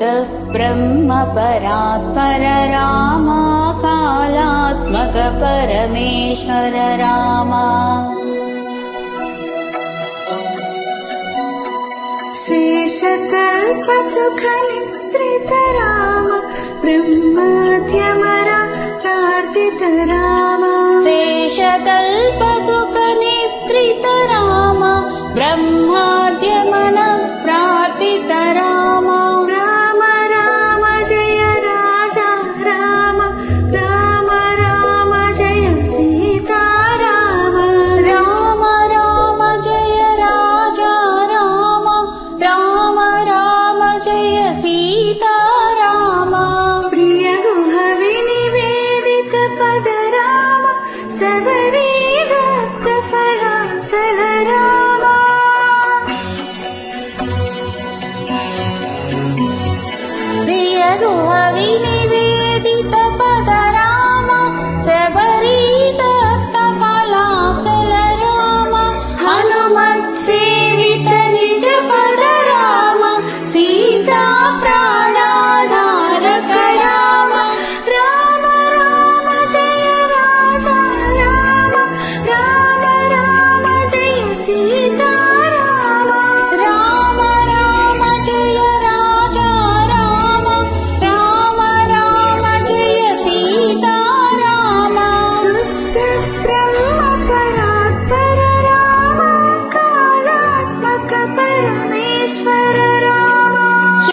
ब्रह्म परात्पर रामा कालात्मक परमेश्वर रामा शेषतल्पसुखनिद्रित राम ब्रह्माद्यमरा प्रार्थित राम शेषतल्पसुखनिद्रित राम ब्रह्माद्यमन प्रार्थित राम राम राम जय राजा राम राम राम जय सीता राम राम राम जय राजा राम राम राम जय सीता राम प्रिय गुह विनिवेदित पद राम सबरी दत्त फलासल राम प्रिय गुह विनिवेदित पद राम सबरी दत्त फलासल राम हनुमत्से